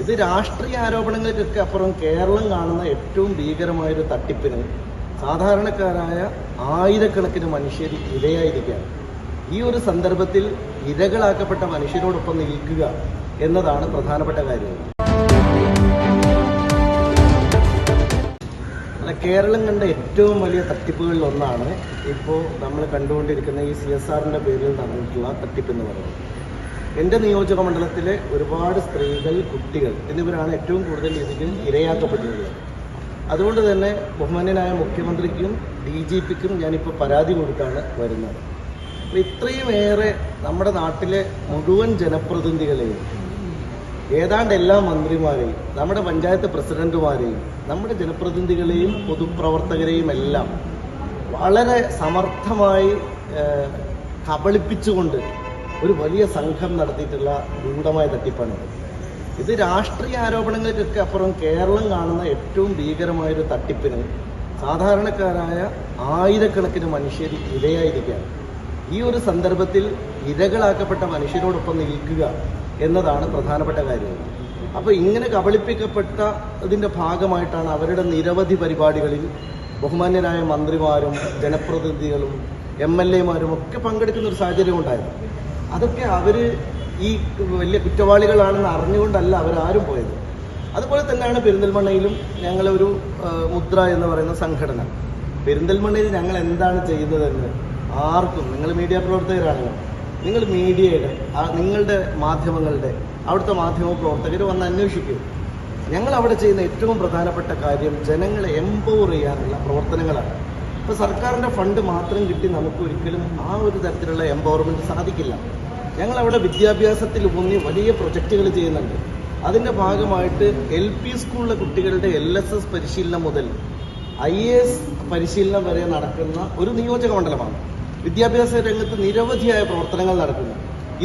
ഇത് രാഷ്ട്രീയ ആരോപണങ്ങൾക്കൊക്കെ അപ്പുറം കേരളം കാണുന്ന ഏറ്റവും ഭീകരമായൊരു തട്ടിപ്പിന് സാധാരണക്കാരായ ആയിരക്കണക്കിന് മനുഷ്യർ ഇരയായിരിക്കുകയാണ്. ഈ ഒരു സന്ദർഭത്തിൽ ഇരകളാക്കപ്പെട്ട മനുഷ്യരോടൊപ്പം നിൽക്കുക എന്നതാണ് പ്രധാനപ്പെട്ട കാര്യം. കേരളം കണ്ട ഏറ്റവും വലിയ തട്ടിപ്പുകളിൽ ഒന്നാണ് ഇപ്പോൾ നമ്മൾ കണ്ടുകൊണ്ടിരിക്കുന്ന ഈ CSRന്റെ പേരിൽ നടന്നിട്ടുള്ള തട്ടിപ്പെന്ന് പറയുന്നത്. എൻ്റെ നിയോജക മണ്ഡലത്തിലെ ഒരുപാട് സ്ത്രീകൾ, കുട്ടികൾ എന്നിവരാണ് ഏറ്റവും കൂടുതൽ ഇതിൽ ഇരയാക്കപ്പെട്ടിട്ടുള്ളത്. അതുകൊണ്ട് തന്നെ ബഹുമാന്യനായ മുഖ്യമന്ത്രിക്കും DGPക്കും ഞാനിപ്പോൾ പരാതി കൊടുത്താണ് വരുന്നത്. ഇത്രയുമേറെ നമ്മുടെ നാട്ടിലെ മുഴുവൻ ജനപ്രതിനിധികളെയും, ഏതാണ്ട് എല്ലാ മന്ത്രിമാരെയും, നമ്മുടെ പഞ്ചായത്ത് പ്രസിഡന്റുമാരെയും, നമ്മുടെ ജനപ്രതിനിധികളെയും പൊതുപ്രവർത്തകരെയും എല്ലാം വളരെ സമർത്ഥമായി കബളിപ്പിച്ചുകൊണ്ട് ഒരു വലിയ സംഘം നടത്തിയിട്ടുള്ള ഗൂഢമായ തട്ടിപ്പാണിത്. ഇത് രാഷ്ട്രീയ ആരോപണങ്ങൾക്കൊക്കെ അപ്പുറം കേരളം കാണുന്ന ഏറ്റവും ഭീകരമായൊരു തട്ടിപ്പിന് സാധാരണക്കാരായ ആയിരക്കണക്കിന് മനുഷ്യർ ഇരയായിരിക്കുകയാണ്. ഈ ഒരു സന്ദർഭത്തിൽ ഇരകളാക്കപ്പെട്ട മനുഷ്യരോടൊപ്പം നിൽക്കുക എന്നതാണ് പ്രധാനപ്പെട്ട കാര്യം. അപ്പോൾ ഇങ്ങനെ കബളിപ്പിക്കപ്പെട്ട ഇതിൻ്റെ ഭാഗമായിട്ടാണ് അവരുടെ നിരവധി പരിപാടികളിൽ ബഹുമാന്യരായ മന്ത്രിമാരും ജനപ്രതിനിധികളും MLAമാരും ഒക്കെ പങ്കെടുക്കുന്ന ഒരു സാഹചര്യം ഉണ്ടായത്. അതൊക്കെ അവർ ഈ വലിയ കുറ്റവാളികളാണെന്ന് അറിഞ്ഞുകൊണ്ടല്ല അവരാരും പോയത്. അതുപോലെ തന്നെയാണ് പെരിന്തൽമണ്ണയിലും ഞങ്ങളൊരു മുദ്ര എന്ന് പറയുന്ന സംഘടന. പെരിന്തൽമണ്ണയിൽ ഞങ്ങൾ എന്താണ് ചെയ്യുന്നതെന്ന് ആർക്കും, നിങ്ങൾ മീഡിയ പ്രവർത്തകരാണല്ലോ, നിങ്ങൾ മീഡിയയുടെ നിങ്ങളുടെ മാധ്യമങ്ങളുടെ അവിടുത്തെ മാധ്യമ പ്രവർത്തകർ വന്ന് അന്വേഷിക്കും. ഞങ്ങൾ അവിടെ ചെയ്യുന്ന ഏറ്റവും പ്രധാനപ്പെട്ട കാര്യം ജനങ്ങളെ എംപവർ ചെയ്യാനുള്ള പ്രവർത്തനങ്ങളാണ്. ഇപ്പോൾ സർക്കാരിൻ്റെ ഫണ്ട് മാത്രം കിട്ടി നമുക്ക് ഒരിക്കലും ആ ഒരു തരത്തിലുള്ള എംപവർമെൻറ്റ് സാധിക്കില്ല. ഞങ്ങളവിടെ വിദ്യാഭ്യാസത്തിൽ ഊന്നി വലിയ പ്രൊജക്റ്റുകൾ ചെയ്യുന്നുണ്ട്. അതിൻ്റെ ഭാഗമായിട്ട് LP സ്കൂളിലെ കുട്ടികളുടെ LSS പരിശീലനം മുതൽ IAS പരിശീലനം വരെ നടക്കുന്ന ഒരു നിയോജക മണ്ഡലമാണ്. വിദ്യാഭ്യാസ രംഗത്ത് നിരവധിയായ പ്രവർത്തനങ്ങൾ നടക്കുന്നു.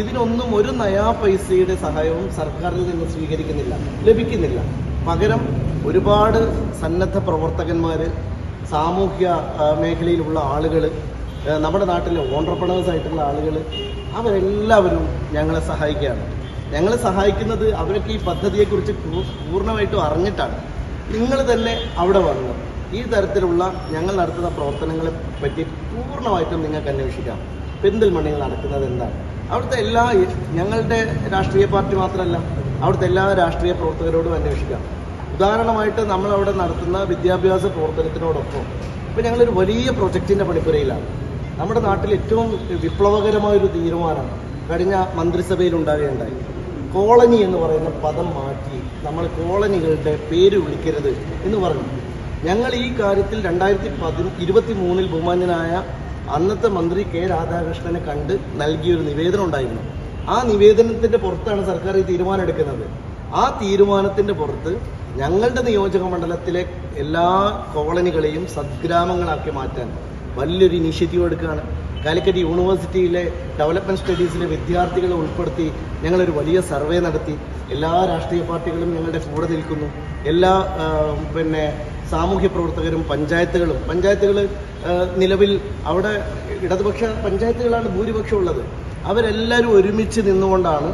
ഇതിനൊന്നും ഒരു നയാ പൈസയുടെ സഹായവും സർക്കാരിൽ നിന്ന് സ്വീകരിക്കുന്നില്ല, ലഭിക്കുന്നില്ല. പകരം ഒരുപാട് സന്നദ്ധ പ്രവർത്തകന്മാർ, സാമൂഹ്യ മേഖലയിലുള്ള ആളുകൾ, നമ്മുടെ നാട്ടിലെ ഓൺട്രപ്രണേഴ്സ് ആയിട്ടുള്ള ആളുകൾ, അവരെല്ലാവരും ഞങ്ങളെ സഹായിക്കുകയാണ്. ഞങ്ങളെ സഹായിക്കുന്നത് അവരൊക്കെ ഈ പദ്ധതിയെക്കുറിച്ച് പൂർണ്ണമായിട്ടും അറിഞ്ഞിട്ടാണ്. നിങ്ങൾ തന്നെ അവിടെ വന്ന് ഈ തരത്തിലുള്ള ഞങ്ങൾ നടത്തുന്ന പ്രവർത്തനങ്ങളെ പറ്റി പൂർണ്ണമായിട്ടും നിങ്ങൾക്ക് അന്വേഷിക്കാം. പെരിന്തൽമണ്ണയിൽ നടക്കുന്നത് എന്താണ്, അവിടുത്തെ എല്ലാ, ഞങ്ങളുടെ രാഷ്ട്രീയ പാർട്ടി മാത്രമല്ല, അവിടുത്തെ എല്ലാ രാഷ്ട്രീയ പ്രവർത്തകരോടും അന്വേഷിക്കാം. ഉദാഹരണമായിട്ട് നമ്മളവിടെ നടത്തുന്ന വിദ്യാഭ്യാസ പ്രവർത്തനത്തിനോടൊപ്പം ഇപ്പോൾ ഞങ്ങളൊരു വലിയ പ്രൊജക്റ്റിൻ്റെ പണിപ്പുരയിലാണ്. നമ്മുടെ നാട്ടിൽ ഏറ്റവും വിപ്ലവകരമായൊരു തീരുമാനം കഴിഞ്ഞ മന്ത്രിസഭയിൽ ഉണ്ടാകുകയുണ്ടായി. കോളനി എന്ന് പറയുന്ന പദം മാറ്റി നമ്മൾ കോളനികളുടെ പേര് വിളിക്കരുത് എന്ന് പറഞ്ഞു. ഞങ്ങൾ ഈ കാര്യത്തിൽ 2023 ബഹുമാന്യനായ അന്നത്തെ മന്ത്രി K. രാധാകൃഷ്ണനെ കണ്ട് നൽകിയൊരു നിവേദനം ഉണ്ടായിരുന്നു. ആ നിവേദനത്തിൻ്റെ പുറത്താണ് സർക്കാർ ഈ തീരുമാനം എടുക്കുന്നത്. ആ തീരുമാനത്തിൻ്റെ പുറത്ത് ഞങ്ങളുടെ നിയോജക മണ്ഡലത്തിലെ എല്ലാ കോളനികളെയും സദ്ഗ്രാമങ്ങളാക്കി മാറ്റാൻ വലിയൊരു ഇനിഷ്യേറ്റീവ് എടുക്കുകയാണ്. കാലിക്കറ്റ് യൂണിവേഴ്സിറ്റിയിലെ ഡെവലപ്മെൻറ്റ് സ്റ്റഡീസിലെ വിദ്യാർത്ഥികളെ ഉൾപ്പെടുത്തി ഞങ്ങളൊരു വലിയ സർവേ നടത്തി. എല്ലാ രാഷ്ട്രീയ പാർട്ടികളും ഞങ്ങളുടെ കൂടെ നിൽക്കുന്നു. എല്ലാ സാമൂഹ്യ പ്രവർത്തകരും, പഞ്ചായത്തുകൾ നിലവിൽ അവിടെ ഇടതുപക്ഷ പഞ്ചായത്തുകളാണ് ഭൂരിപക്ഷം ഉള്ളത്. അവരെല്ലാവരും ഒരുമിച്ച് നിന്നുകൊണ്ടാണ്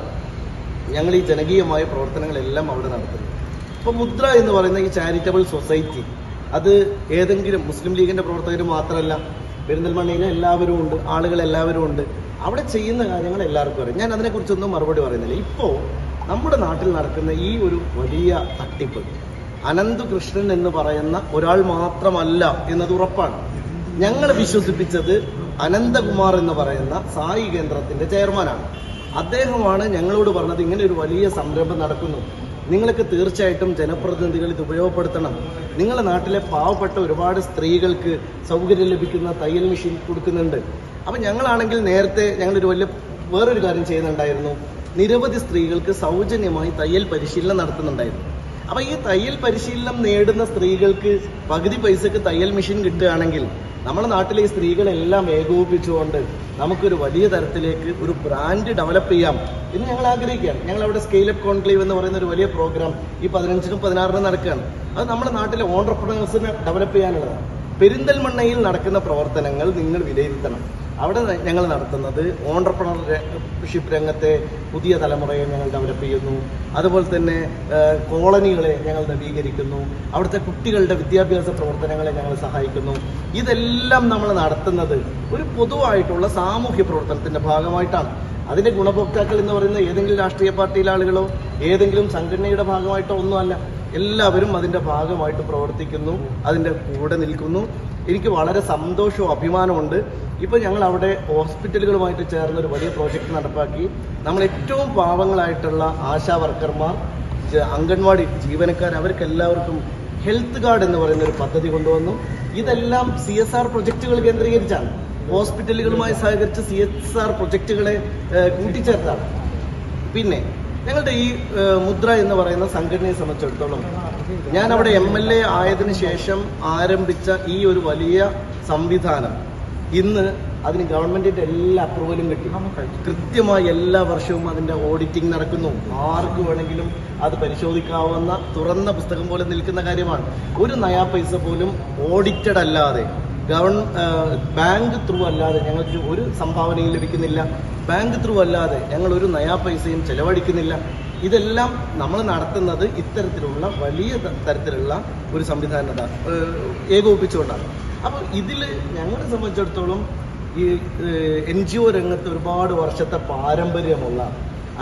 ഞങ്ങൾ ഈ ജനകീയമായ പ്രവർത്തനങ്ങളെല്ലാം അവിടെ നടത്തുന്നത്. ഇപ്പോൾ മുദ്ര എന്ന് പറയുന്ന ഈ ചാരിറ്റബിൾ സൊസൈറ്റി, അത് ഏതെങ്കിലും മുസ്ലിം ലീഗിൻ്റെ പ്രവർത്തകർ മാത്രമല്ല, പെരിന്തൽമണ്ണയിലെ എല്ലാവരും ഉണ്ട്, ആളുകളെല്ലാവരും ഉണ്ട്. അവിടെ ചെയ്യുന്ന കാര്യങ്ങൾ എല്ലാവർക്കും അറിയാം. ഞാൻ അതിനെക്കുറിച്ചൊന്നും മറുപടി പറയുന്നില്ല. ഇപ്പോൾ നമ്മുടെ നാട്ടിൽ നടക്കുന്ന ഈ ഒരു വലിയ തട്ടിപ്പ് അനന്തകൃഷ്ണൻ എന്ന് പറയുന്ന ഒരാൾ മാത്രമല്ല എന്നത് ഉറപ്പാണ്. ഞങ്ങൾ വിശ്വസിപ്പിച്ചത് അനന്തകുമാർ എന്ന് പറയുന്ന സായി കേന്ദ്രത്തിൻ്റെ ചെയർമാനാണ്. അദ്ദേഹമാണ് ഞങ്ങളോട് പറഞ്ഞത് ഇങ്ങനെ ഒരു വലിയ സംരംഭം നടക്കുന്നു, നിങ്ങൾക്ക് തീർച്ചയായിട്ടും ജനപ്രതിനിധികൾ ഇത് ഉപയോഗപ്പെടുത്തണം. നിങ്ങളുടെ നാട്ടിലെ പാവപ്പെട്ട ഒരുപാട് സ്ത്രീകൾക്ക് സൗകര്യം ലഭിക്കുന്ന തയ്യൽ മെഷീൻ കൊടുക്കുന്നുണ്ട്. അപ്പം ഞങ്ങളാണെങ്കിൽ നേരത്തെ ഞങ്ങളൊരു വേറൊരു കാര്യം ചെയ്യുന്നുണ്ടായിരുന്നു. നിരവധി സ്ത്രീകൾക്ക് സൗജന്യമായി തയ്യൽ പരിശീലനം നടത്തുന്നുണ്ടായിരുന്നു. അപ്പോൾ ഈ തയ്യൽ പരിശീലനം നേടുന്ന സ്ത്രീകൾക്ക് പകുതി പൈസക്ക് തയ്യൽ മെഷീൻ കിട്ടുകയാണെങ്കിൽ നമ്മുടെ നാട്ടിലെ ഈ സ്ത്രീകളെല്ലാം ഏകോപിപ്പിച്ചുകൊണ്ട് നമുക്കൊരു വലിയ തരത്തിലേക്ക് ഒരു ബ്രാൻഡ് ഡെവലപ്പ് ചെയ്യാം എന്ന് ഞങ്ങൾ ആഗ്രഹിക്കുകയാണ്. ഞങ്ങളവിടെ സ്കെയിലപ്പ് കോൺക്ലേവ് എന്ന് പറയുന്ന ഒരു വലിയ പ്രോഗ്രാം ഈ 15-നും 16-നും നടക്കുകയാണ്. അത് നമ്മുടെ നാട്ടിലെ ഓൺട്രപ്രണേഴ്സിനെ ഡെവലപ്പ് ചെയ്യാനുള്ളതാണ്. പെരിന്തൽമണ്ണയിൽ നടക്കുന്ന പ്രവർത്തനങ്ങൾ നിങ്ങൾ വിലയിരുത്തണം. അവിടെ ഞങ്ങൾ നടത്തുന്നത് ഓൺട്രപ്രണർഷിപ്പ് രംഗത്തെ പുതിയ തലമുറയെ ഞങ്ങൾ ഡെവലപ്പ് ചെയ്യുന്നു. അതുപോലെ തന്നെ കോളനികളെ ഞങ്ങൾ നവീകരിക്കുന്നു. അവിടുത്തെ കുട്ടികളുടെ വിദ്യാഭ്യാസ പ്രവർത്തനങ്ങളെ ഞങ്ങൾ സഹായിക്കുന്നു. ഇതെല്ലാം നമ്മൾ നടത്തുന്നത് ഒരു പൊതുവായിട്ടുള്ള സാമൂഹ്യ പ്രവർത്തനത്തിൻ്റെ ഭാഗമായിട്ടാണ്. അതിൻ്റെ ഗുണഭോക്താക്കൾ എന്ന് പറയുന്നത് ഏതെങ്കിലും രാഷ്ട്രീയ പാർട്ടിയിലെ ആളുകളോ ഏതെങ്കിലും സംഘടനയുടെ ഭാഗമായിട്ടോ ഒന്നുമല്ല. എല്ലാവരും അതിൻ്റെ ഭാഗമായിട്ട് പ്രവർത്തിക്കുന്നു, അതിൻ്റെ കൂടെ നിൽക്കുന്നു. എനിക്ക് വളരെ സന്തോഷവും അഭിമാനമുണ്ട്. ഇപ്പോൾ ഞങ്ങൾ അവിടെ ഹോസ്പിറ്റലുകളുമായിട്ട് ചേർന്നൊരു വലിയ പ്രോജക്റ്റ് നടപ്പാക്കി. നമ്മൾ ഏറ്റവും പാവങ്ങളായിട്ടുള്ള ആശാ വർക്കർമാർ, അംഗൻവാടി ജീവനക്കാർ, അവർക്കെല്ലാവർക്കും ഹെൽത്ത് കാർഡ് എന്ന് പറയുന്ന ഒരു പദ്ധതി കൊണ്ടുവന്നു. ഇതെല്ലാം CSR പ്രൊജക്റ്റുകൾ കേന്ദ്രീകരിച്ചാണ്. ഹോസ്പിറ്റലുകളുമായി സഹകരിച്ച് CSR പ്രൊജക്റ്റുകളെ കൂട്ടിച്ചേർത്താണ്. പിന്നെ ഞങ്ങളുടെ ഈ മുദ്ര എന്ന് പറയുന്ന സംഘടനയെ സംബന്ധിച്ചിടത്തോളം ഞാൻ അവിടെ MLA ആയതിനു ശേഷം ആരംഭിച്ച ഈ ഒരു വലിയ സംവിധാനം ഇന്ന് അതിന് ഗവൺമെന്റിന്റെ എല്ലാ അപ്രൂവലും കിട്ടി. കൃത്യമായി എല്ലാ വർഷവും അതിന്റെ ഓഡിറ്റിംഗ് നടക്കുന്നു. ആർക്ക് വേണമെങ്കിലും അത് പരിശോധിക്കാവുന്ന തുറന്ന പുസ്തകം പോലെ നിൽക്കുന്ന കാര്യമാണ്. ഒരു നയാ പൈസ പോലും ഓഡിറ്റഡ് അല്ലാതെ ബാങ്ക് ത്രൂ അല്ലാതെ ഞങ്ങൾക്ക് ഒരു സംഭാവനയും ലഭിക്കുന്നില്ല. ബാങ്ക് ത്രൂ അല്ലാതെ ഞങ്ങൾ ഒരു നയാ പൈസയും ചെലവഴിക്കുന്നില്ല. ഇതെല്ലാം നമ്മൾ നടത്തുന്നത് ഇത്തരത്തിലുള്ള വലിയ തരത്തിലുള്ള ഒരു സംവിധാനത ഏകോപിപ്പിച്ചുകൊണ്ടാണ്. അപ്പോൾ ഇതിൽ ഞങ്ങളെ സംബന്ധിച്ചിടത്തോളം ഈ NGO രംഗത്ത് ഒരുപാട് വർഷത്തെ പാരമ്പര്യമുള്ള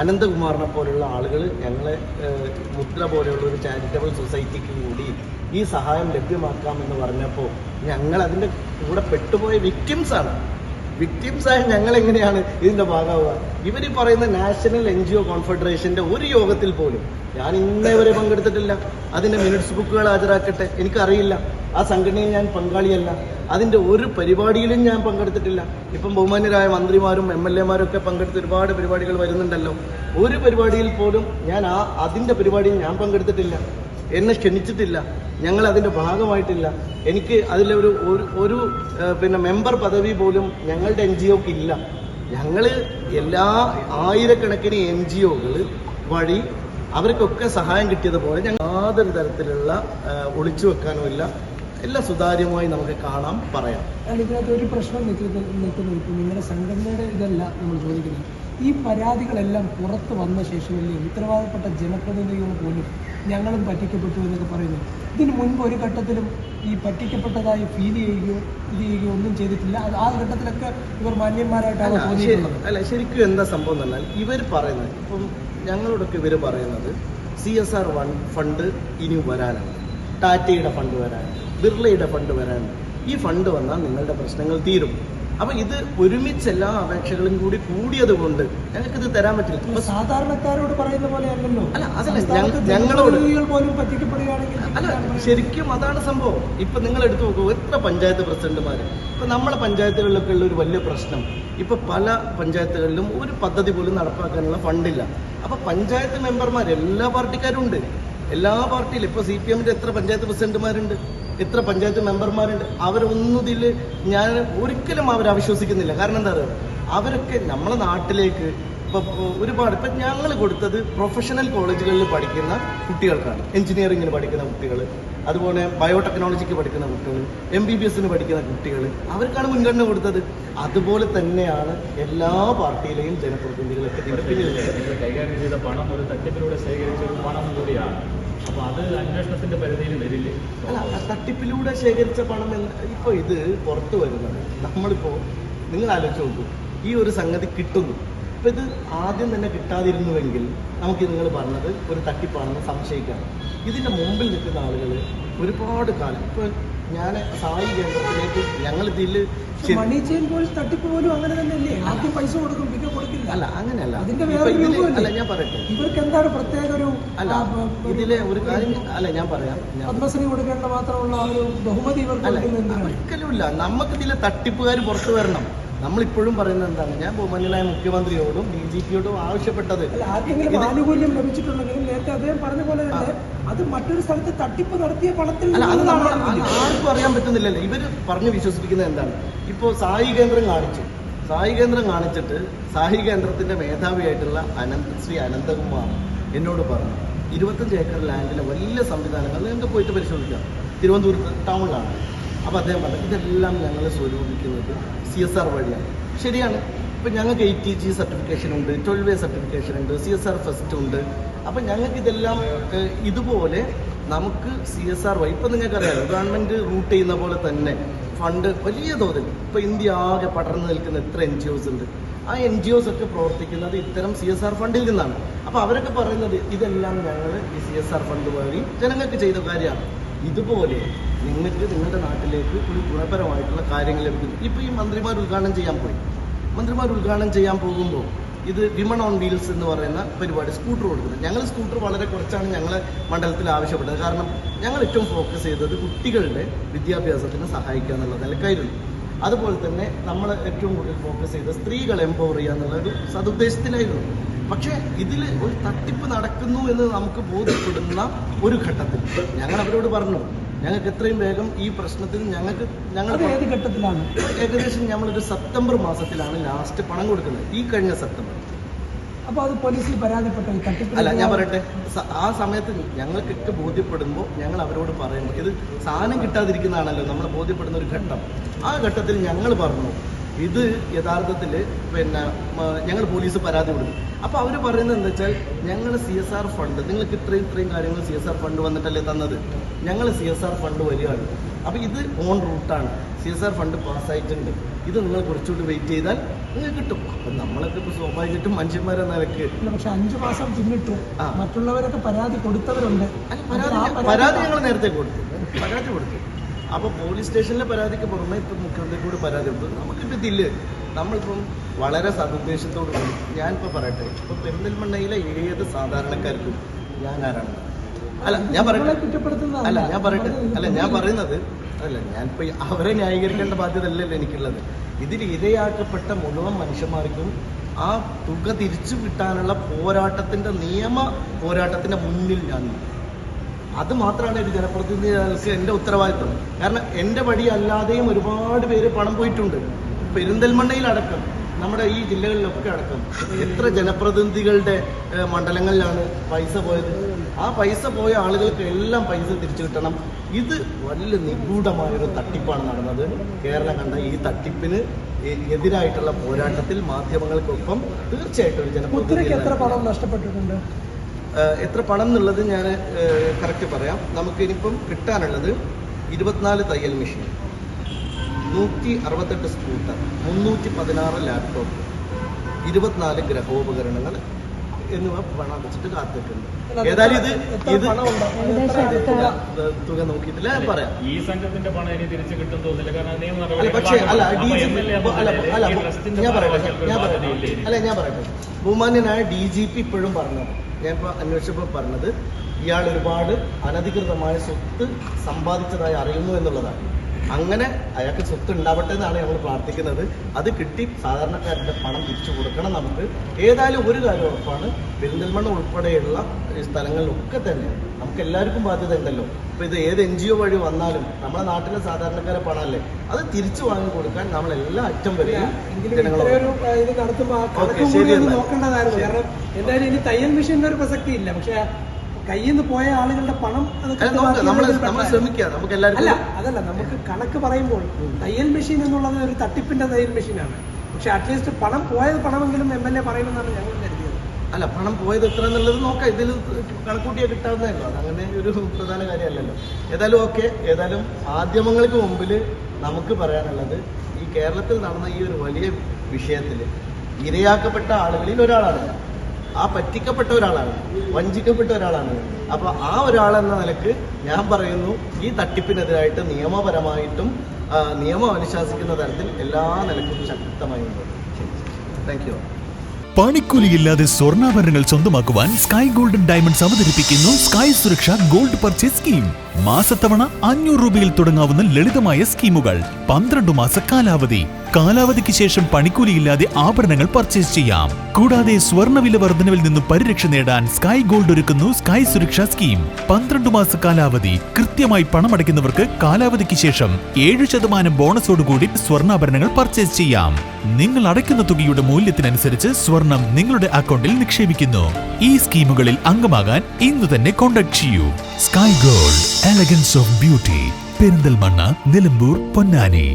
അനന്തകുമാറിനെ പോലുള്ള ആളുകൾ ഞങ്ങളെ മുദ്ര പോലെയുള്ള ഒരു ചാരിറ്റബിൾ സൊസൈറ്റിക്ക് കൂടി ഈ സഹായം ലഭ്യമാക്കാമെന്ന് പറഞ്ഞപ്പോൾ ഞങ്ങൾ അതിൻ്റെ കൂടെ പെട്ടുപോയ വിക്ടിംസാണ്. വിക്ടിംസായ ഞങ്ങൾ എങ്ങനെയാണ് ഇതിൻ്റെ ഭാഗമാവുക? ഇവർ പറയുന്ന നാഷണൽ NGO കോൺഫെഡറേഷൻ്റെ ഒരു യോഗത്തിൽ പോലും ഞാൻ ഇന്നേ വരെ പങ്കെടുത്തിട്ടില്ല. അതിൻ്റെ മിനിറ്റ്സ് ബുക്കുകൾ ഹാജരാക്കട്ടെ, എനിക്കറിയില്ല. ആ സംഘടനയിൽ ഞാൻ പങ്കാളിയല്ല. അതിൻ്റെ ഒരു പരിപാടിയിലും ഞാൻ പങ്കെടുത്തിട്ടില്ല. ഇപ്പം ബഹുമാന്യരായ മന്ത്രിമാരും MLA മാരും ഒക്കെ പങ്കെടുത്ത് ഒരുപാട് പരിപാടികൾ വരുന്നുണ്ടല്ലോ. ഒരു പരിപാടിയിൽ പോലും ഞാൻ അതിൻ്റെ പരിപാടിയിൽ ഞാൻ പങ്കെടുത്തിട്ടില്ല. എന്നെ ക്ഷണിച്ചിട്ടില്ല. ഞങ്ങൾ അതിൻ്റെ ഭാഗമായിട്ടില്ല. എനിക്ക് അതിലെ ഒരു പിന്നെ മെമ്പർ പദവി പോലും ഞങ്ങളുടെ NGOക്ക് ഇല്ല. ഞങ്ങൾ എല്ലാ ആയിരക്കണക്കിന് NGOകൾ വഴി അവർക്കൊക്കെ സഹായം കിട്ടിയതുപോലെ ഞങ്ങൾ യാതൊരു തരത്തിലുള്ള ഒളിച്ചു വെക്കാനോ ഇല്ല. എല്ലാം സുതാര്യമായി നമുക്ക് കാണാം, പറയാം. ഇതിനകത്ത് ഒരു പ്രശ്നം നിൽക്കുന്നു. ഇപ്പോൾ നിങ്ങളുടെ സംഘടനയുടെ ഇതല്ല നമ്മൾ ചോദിക്കുന്നത്. ഈ പരാതികളെല്ലാം പുറത്ത് വന്ന ശേഷമല്ലേ ഉത്തരവാദപ്പെട്ട ജനപ്രതിനിധികൾ പോലും ഞങ്ങളും പറ്റിക്കപ്പെട്ടു എന്നൊക്കെ പറയുന്നു. ഇതിന് മുൻപ് ഒരു ഘട്ടത്തിലും ഈ പറ്റിക്കപ്പെട്ടതായി ഫീൽ ചെയ്യുകയോ ഒന്നും ചെയ്തിട്ടില്ല. ആ ഘട്ടത്തിലൊക്കെ ഇവർ മാന്യന്മാരായിട്ടാണ് തോന്നിയിട്ടുള്ളത്. അല്ല, ശരിക്കും എന്താ സംഭവം എന്ന് പറഞ്ഞാൽ ഇവർ പറയുന്നത്, ഇപ്പം ഞങ്ങളോടൊക്കെ ഇവർ പറയുന്നത് CSR ഫണ്ട് ഇനി വരാനാണ്, ടാറ്റയുടെ ഫണ്ട് വരാനാണ്, ബിർളയുടെ ഫണ്ട് വരാനാണ്. ഈ ഫണ്ട് വന്നാൽ നിങ്ങളുടെ പ്രശ്നങ്ങൾ തീരും. അപ്പൊ ഇത് ഒരുമിച്ച് എല്ലാ അപേക്ഷകളും കൂടിയത് കൊണ്ട് ഞങ്ങൾക്കിത് തരാൻ പറ്റില്ല. സാധാരണക്കാരോട് പറയുന്ന പോലെ അല്ലല്ലോ. അല്ല, അതല്ല ഞങ്ങളോട് പോലും പറ്റിക്കപ്പെടുകയാണെങ്കിൽ അല്ല, ശരിക്കും അതാണ് സംഭവം. ഇപ്പൊ നിങ്ങൾ എടുത്തു നോക്കൂ, എത്ര പഞ്ചായത്ത് പ്രസിഡന്റുമാര്. ഇപ്പൊ നമ്മളെ പഞ്ചായത്തുകളിലൊക്കെ ഉള്ള ഒരു വലിയ പ്രശ്നം, ഇപ്പൊ പല പഞ്ചായത്തുകളിലും ഒരു പദ്ധതി പോലും നടപ്പാക്കാനുള്ള ഫണ്ടില്ല. അപ്പൊ പഞ്ചായത്ത് മെമ്പർമാർ എല്ലാ പാർട്ടിക്കാരും ഉണ്ട്. എല്ലാ പാർട്ടിയിലും ഇപ്പോൾ CPMന്റെ എത്ര പഞ്ചായത്ത് പ്രസിഡന്റുമാരുണ്ട്, എത്ര പഞ്ചായത്ത് മെമ്പർമാരുണ്ട്. അവരൊന്നുതിൽ ഞാൻ ഒരിക്കലും അവരെ അവിശ്വസിക്കുന്നില്ല. കാരണം എന്താ പറയുക, അവരൊക്കെ നമ്മളെ നാട്ടിലേക്ക് ഇപ്പോൾ ഒരുപാട് ഇപ്പം ഞങ്ങൾ കൊടുത്തത് പ്രൊഫഷണൽ കോളേജുകളിൽ പഠിക്കുന്ന കുട്ടികൾക്കാണ്. എഞ്ചിനീയറിങ്ങിന് പഠിക്കുന്ന കുട്ടികൾ, അതുപോലെ ബയോടെക്നോളജിക്ക് പഠിക്കുന്ന കുട്ടികൾ, MBBSന് പഠിക്കുന്ന കുട്ടികൾ, അവർക്കാണ് മുൻഗണന കൊടുത്തത്. അതുപോലെ തന്നെയാണ് എല്ലാ പാർട്ടിയിലെയും ജനപ്രതിനിധികളൊക്കെ ഇതിൻ്റെ പിന്നിൽ കൈകാര്യം ചെയ്ത പണം ഒരു തട്ടിപ്പിലൂടെ ശേഖരിച്ച ഒരു പണം കൂടിയാണ്. അപ്പോൾ അത് അന്വേഷണത്തിന്റെ പരിധിയിൽ വരില്ലേ? അല്ല, തട്ടിപ്പിലൂടെ ശേഖരിച്ച പണം ഇപ്പോൾ ഇത് പുറത്തു വരുന്നത് നമ്മളിപ്പോൾ നിങ്ങൾ ആലോചിച്ച് നോക്കൂ, ഈ ഒരു സംഗതി കിട്ടുന്നു. ഇപ്പം ഇത് ആദ്യം തന്നെ കിട്ടാതിരുന്നുവെങ്കിൽ നമുക്ക് നിങ്ങൾ പറഞ്ഞത് ഒരു തട്ടിപ്പാണെന്ന് സംശയിക്കാം. ഇതിൻ്റെ മുമ്പിൽ നിൽക്കുന്ന ആളുകൾ ഒരുപാട് കാലം, ഇപ്പോൾ ഞാൻ സായി കേന്ദ്രത്തിലേക്ക് ഞങ്ങൾ ഇതിൽ മണി ചെയിൻ പോലെ തട്ടിപ്പ് പോലും അങ്ങനെ തന്നെയല്ലേ? ആദ്യം പൈസ കൊടുക്കും, പിന്നെ കൊടുക്കില്ല. അല്ല, അങ്ങനെയല്ല. അതിന്റെ അല്ല, ഞാൻ പറയട്ടെ, ഇവർക്ക് എന്താണ് പ്രത്യേക ഒരു അല്ല ഇതിലെ ഒരു കാര്യം അല്ല ഞാൻ പറയാം. പത്മശ്രീ കൊടുക്കേണ്ട മാത്രമുള്ള ഒരു ബഹുമതി ഇവർക്ക് ഒരിക്കലുമില്ല. നമുക്കിതിലെ തട്ടിപ്പുകാർ പുറത്തു വരണം. നമ്മളിപ്പോഴും പറയുന്നത് എന്താണ്, ഞാൻ ബഹുമാന്യനായ മുഖ്യമന്ത്രിയോടും DGPയോടും ആവശ്യപ്പെട്ടത് ആനുകൂല്യം ലഭിച്ചിട്ടുണ്ടെങ്കിലും നേരത്തെ അദ്ദേഹം പറഞ്ഞ പോലെ തന്നെ അത് മറ്റൊരു സ്ഥലത്ത് തട്ടിപ്പ് നടത്തിയ പണത്തിൽ അല്ല, അത് നമ്മൾ ആർക്കും അറിയാൻ പറ്റുന്നില്ലല്ലോ. ഇവർ പറഞ്ഞ് വിശ്വസിപ്പിക്കുന്നത് എന്താണ്, ഇപ്പോൾ സായി കേന്ദ്രം കാണിച്ചിട്ട് സായി കേന്ദ്രത്തിന്റെ മേധാവിയായിട്ടുള്ള ശ്രീ അനന്തകുമാർ എന്നോട് പറഞ്ഞു 25 ഏക്കർ ലാൻഡിലെ വലിയ സംവിധാനങ്ങൾ നിങ്ങൾക്ക് പോയിട്ട് പരിശോധിക്കാം, തിരുവനന്തപുരത്ത് ടൗണിലാണ്. അപ്പോൾ അദ്ദേഹം പറഞ്ഞു ഇതെല്ലാം ഞങ്ങൾ സ്വരൂപിക്കുന്നത് CSR വഴിയാണ്. ശരിയാണ്. ഇപ്പം ഞങ്ങൾക്ക് ATG സർട്ടിഫിക്കേഷൻ ഉണ്ട്, 12A സർട്ടിഫിക്കേഷൻ ഉണ്ട്, CSR ഫസ്റ്റ് ഉണ്ട്. അപ്പം ഞങ്ങൾക്ക് ഇതെല്ലാം ഇതുപോലെ നമുക്ക് CSR വഴി ഇപ്പം നിങ്ങൾക്കറിയാമല്ലോ, ഗവൺമെൻറ് റൂട്ട് ചെയ്യുന്ന പോലെ തന്നെ ഫണ്ട് വലിയ തോതിൽ ഇപ്പോൾ ഇന്ത്യ ആകെ പടർന്നു നിൽക്കുന്ന എത്ര NGOs ഉണ്ട്. ആ NGOs ഒക്കെ പ്രവർത്തിക്കുന്നത് ഇത്തരം CSR ഫണ്ടിൽ നിന്നാണ്. അപ്പോൾ അവരൊക്കെ പറയുന്നത് ഇതെല്ലാം ഞങ്ങൾ ഈ CSR ഫണ്ട് വഴി ജനങ്ങൾക്ക് ചെയ്ത കാര്യമാണ്. ഇതുപോലെ നിങ്ങൾക്ക് നിങ്ങളുടെ നാട്ടിലേക്ക് ഒരു ഗുണപരമായിട്ടുള്ള കാര്യങ്ങൾ ലഭിക്കുന്നു. ഇപ്പോൾ ഈ മന്ത്രിമാർ ഉദ്ഘാടനം ചെയ്യാൻ പോകുമ്പോൾ ഇത് വിമൺ ഓൺ വീൽസ് എന്ന് പറയുന്ന പരിപാടി സ്കൂട്ടർ കൊടുക്കുന്നത്. ഞങ്ങൾ സ്കൂട്ടർ വളരെ കുറച്ചാണ് ഞങ്ങളെ മണ്ഡലത്തിൽ ആവശ്യപ്പെട്ടത്. കാരണം ഞങ്ങൾ ഏറ്റവും ഫോക്കസ് ചെയ്തത് കുട്ടികളുടെ വിദ്യാഭ്യാസത്തിന് സഹായിക്കുക എന്നുള്ള നിലക്കായിരുന്നു. അതുപോലെ തന്നെ നമ്മൾ ഏറ്റവും കൂടുതൽ ഫോക്കസ് ചെയ്തത് സ്ത്രീകളെ എംപവർ ചെയ്യുക എന്നുള്ളൊരു സതുദ്ദേശത്തിലായിരുന്നു. പക്ഷേ ഇതിൽ ഒരു തട്ടിപ്പ് നടക്കുന്നു എന്ന് നമുക്ക് ബോധ്യപ്പെടുന്ന ഒരു ഘട്ടത്തിൽ ഞങ്ങൾ അവരോട് പറഞ്ഞു, ഞങ്ങൾക്ക് എത്രയും വേഗം ഈ പ്രശ്നത്തിൽ ഞങ്ങൾ ഏത് ഘട്ടത്തിലാണ്? ഏകദേശം നമ്മളൊരു സെപ്റ്റംബർ മാസത്തിലാണ് ലാസ്റ്റ് പണം കൊടുക്കുന്നത്, ഈ കഴിഞ്ഞ സെപ്റ്റംബർ. അപ്പോൾ അത് പോലീസിൽ പരാതിപ്പെട്ടു തട്ടിപ്പ്? അല്ല, ഞാൻ പറയട്ടെ, ആ സമയത്ത് ഞങ്ങൾക്കൊക്കെ ബോധ്യപ്പെടുമ്പോൾ ഞങ്ങൾ അവരോട് പറയുമ്പോൾ ഇത് സാധനം കിട്ടാതിരിക്കുന്നതാണല്ലോ നമ്മൾ ബോധ്യപ്പെടുന്ന ഒരു ഘട്ടം. ആ ഘട്ടത്തിൽ ഞങ്ങൾ പറഞ്ഞു ഇത് യഥാർത്ഥത്തിൽ ഞങ്ങൾ പോലീസ് പരാതി കൊടുക്കും. അപ്പോൾ അവർ പറയുന്നത് എന്താ വെച്ചാൽ ഞങ്ങൾ CSR ഫണ്ട് നിങ്ങൾക്ക് ഇത്രയും കാര്യങ്ങൾ CSR ഫണ്ട് വന്നിട്ടല്ലേ തന്നത്, ഞങ്ങൾ CSR ഫണ്ട് വരികയാണ്. അപ്പോൾ ഇത് ഓൺ റൂട്ടാണ്, CSR ഫണ്ട് പാസ്സായിട്ടുണ്ട്, ഇത് നിങ്ങൾ കുറച്ചുകൂടി വെയിറ്റ് ചെയ്താൽ നിങ്ങൾക്ക് കിട്ടും. അപ്പം നമ്മളൊക്കെ ഇപ്പോൾ സ്വാഭാവികമായിട്ടും മനുഷ്യന്മാരെന്ന നിലയ്ക്ക്. പക്ഷെ 5 മാസം പിന്നിട്ടു, മറ്റുള്ളവരൊക്കെ പരാതി കൊടുത്തവരുണ്ട്. പരാതി ഞങ്ങൾ നേരത്തെ കൊടുത്തു. അപ്പോൾ പോലീസ് സ്റ്റേഷനിലെ പരാതിക്ക് പുറമെ ഇപ്പം മുഖ്യമന്ത്രിക്ക് കൂടി പരാതി കൊടുത്തു. നമുക്കിപ്പോൾ ഇതില്ല, നമ്മളിപ്പം വളരെ സതുദ്ദേശത്തോട് കൂടി ഞാനിപ്പോൾ പറയട്ടെ, ഇപ്പോൾ പെരിന്തൽമണ്ണയിലെ ഏത് സാധാരണക്കാർക്കും ഞാൻ ആരാണ്? ഞാൻ പറയുന്നത് ഞാനിപ്പോൾ അവരെ ന്യായീകരിക്കേണ്ട ബാധ്യത അല്ലല്ലോ എനിക്കുള്ളത്. ഇതിൽ ഇരയാക്കപ്പെട്ട മുഴുവൻ മനുഷ്യന്മാർക്കും ആ തുക തിരിച്ചു കിട്ടാനുള്ള നിയമ പോരാട്ടത്തിൻ്റെ മുന്നിൽ ഞാൻ. അത് മാത്രമാണ് ഒരു ജനപ്രതിനിധികൾക്ക് എൻ്റെ ഉത്തരവാദിത്വം. കാരണം എൻ്റെ വഴി അല്ലാതെയും ഒരുപാട് പേര് പണം പോയിട്ടുണ്ട്. പെരിന്തൽമണ്ണയിലടക്കം നമ്മുടെ ഈ ജില്ലകളിലൊക്കെ അടക്കം എത്ര ജനപ്രതിനിധികളുടെ മണ്ഡലങ്ങളിലാണ് പൈസ പോയത്. ആ പൈസ പോയ ആളുകൾക്ക് എല്ലാം പൈസ തിരിച്ചു കിട്ടണം. ഇത് വലിയ നിഗൂഢമായൊരു തട്ടിപ്പാണ് നടന്നത്. കേരളം കണ്ട ഈ തട്ടിപ്പിന് എതിരായിട്ടുള്ള പോരാട്ടത്തിൽ മാധ്യമങ്ങൾക്കൊപ്പം തീർച്ചയായിട്ടും ഒരു ജനപ്രതിനിധി എത്ര പണം നഷ്ടപ്പെട്ടിട്ടുണ്ട്, എത്ര പണം എന്നുള്ളത് ഞാൻ കറക്റ്റ് പറയാം. നമുക്കിനിപ്പം കിട്ടാനുള്ളത് 24 തയ്യൽ മെഷീൻ, 168 സ്കൂട്ടർ, 316 ലാപ്ടോപ്പ്, 24 ഗ്രഹോപകരണങ്ങൾ എന്നിവ പണം വെച്ചിട്ട് കാത്തിട്ടുണ്ട്. ഏതായാലും ഇത് തുക നോക്കിയിട്ടില്ല, ഞാൻ പറയാം. ഈ സംഘത്തിന്റെ പണം ഇനി തിരിച്ചു കിട്ടും തോന്നില്ല. കാരണം പക്ഷേ ഞാൻ പറയട്ടെ, ബഹുമാന്യനായ DGP ഇപ്പോഴും പറഞ്ഞത്, ഞാനിപ്പോൾ അന്വേഷിച്ചപ്പോൾ പറഞ്ഞത് ഇയാൾ ഒരുപാട് അനധികൃതമായ സ്വത്ത് സമ്പാദിച്ചതായി അറിയുന്നു എന്നുള്ളതാണ്. അങ്ങനെ അയാൾക്ക് സ്വത്ത് ഉണ്ടാവട്ടെ എന്നാണ് ഞങ്ങൾ പ്രാർത്ഥിക്കുന്നത്. അത് കിട്ടി സാധാരണക്കാരുടെ പണം തിരിച്ചു കൊടുക്കണം നമുക്ക്. ഏതായാലും ഒരു കാര്യം ഉറപ്പാണ്, പെരിന്തൽമണ്ണ ഉൾപ്പെടെയുള്ള സ്ഥലങ്ങളിലൊക്കെ തന്നെ നമുക്ക് എല്ലാവർക്കും ബാധ്യത ഉണ്ടല്ലോ. ഇപ്പോൾ ഇത് ഏത് NGO വഴി വന്നാലും നമ്മുടെ നാട്ടിലെ സാധാരണക്കാരെ പണമല്ലേ, അത് തിരിച്ചു വാങ്ങി കൊടുക്കാൻ നമ്മൾ എല്ലാ അറ്റം വരെയും ഇത് നടത്തുമ്പോൾ നോക്കേണ്ടതായിരുന്നു. കാരണം എന്തായാലും ഇനി തയ്യൽ മെഷീനിന് ഒരു പ്രസക്തി ഇല്ല. പക്ഷെ കയ്യിൽ നിന്ന് പോയ ആളുകളുടെ പണം നമ്മൾ ശ്രമിക്കുക. നമുക്ക് അതല്ല, നമുക്ക് കണക്ക് പറയുമ്പോൾ തയ്യൽ മെഷീൻ എന്നുള്ളത് ഒരു തട്ടിപ്പിന്റെ തയ്യൽ മെഷീനാണ്. പക്ഷെ അറ്റ്ലീസ്റ്റ് പണം പോയത് പണമെങ്കിലും MLA പറയുമെന്നാണ് ഞങ്ങൾ കരുതിയത്. അല്ല, പണം പോയത് എത്ര എന്നുള്ളത് നോക്കാം. ഇതിൽ കണക്കൂട്ടിയാൽ കിട്ടാവുന്നതല്ലോ, അതങ്ങനെ ഒരു പ്രധാന കാര്യമല്ലല്ലോ. ഏതായാലും ഓക്കെ. ഏതായാലും മാധ്യമങ്ങൾക്ക് മുമ്പിൽ നമുക്ക് പറയാനുള്ളത്, ഈ കേരളത്തിൽ നടന്ന ഈ ഒരു വലിയ വിഷയത്തിൽ ഇരയാക്കപ്പെട്ട ആളുകളിൽ ഒരാളാണ് ഞാൻ. ആ പറ്റിക്കപ്പെട്ട ഒരാളാണ്, വഞ്ചിക്കപ്പെട്ട ഒരാളാണ്. അപ്പോൾ ആ ഒരാളെന്ന നിലക്ക് ഞാൻ പറയുന്നു, ഈ തട്ടിപ്പിനെതിരായിട്ട് നിയമപരമായിട്ടും നിയമം അനുശാസിക്കുന്ന തരത്തിൽ എല്ലാ നിലക്കും ശക്തമായി ഉണ്ട്. Thank you. പണിക്കൂലിയില്ലാതെ സ്വർണ്ണാഭരണങ്ങൾ സ്വന്തമാക്കുവാൻ സ്കൈ ഗോൾഡൻ ഡയമണ്ട്സ് അവതരിപ്പിക്കുന്നു Sky Suraksha gold purchase scheme. മാസത്തവണ 500 രൂപയിൽ തുടങ്ങാവുന്ന ലളിതമായ സ്കീമുകൾ, 12 മാസ കാലാവധി. കാലാവധിക്ക് ശേഷം പണിക്കൂലിയില്ലാതെ ആഭരണങ്ങൾ പർച്ചേസ് ചെയ്യാം. കൂടാതെ സ്വർണ്ണവില വർധനവിൽ നിന്നും പരിരക്ഷ നേടാൻ സ്കൈ ഗോൾഡ് ഒരുക്കുന്നു സ്കൈ സുരക്ഷ സ്കീം. 12 മാസ കാലാവധി. കൃത്യമായി പണമടയ്ക്കുന്നവർക്ക് കാലാവധിക്ക് ശേഷം 7% ബോണസോടുകൂടി സ്വർണ്ണാഭരണങ്ങൾ പർച്ചേസ് ചെയ്യാം. നിങ്ങൾ അടയ്ക്കുന്ന തുകയുടെ മൂല്യത്തിനനുസരിച്ച് സ്വർണം നിങ്ങളുടെ അക്കൗണ്ടിൽ നിക്ഷേപിക്കുന്നു. ഈ സ്കീമുകളിൽ അംഗമാകാൻ ഇന്ന് തന്നെ കോൺടാക്ട് ചെയ്യൂ. Sky gold, elegance of beauty, Perinthalmanna, Nilambur, Ponnani.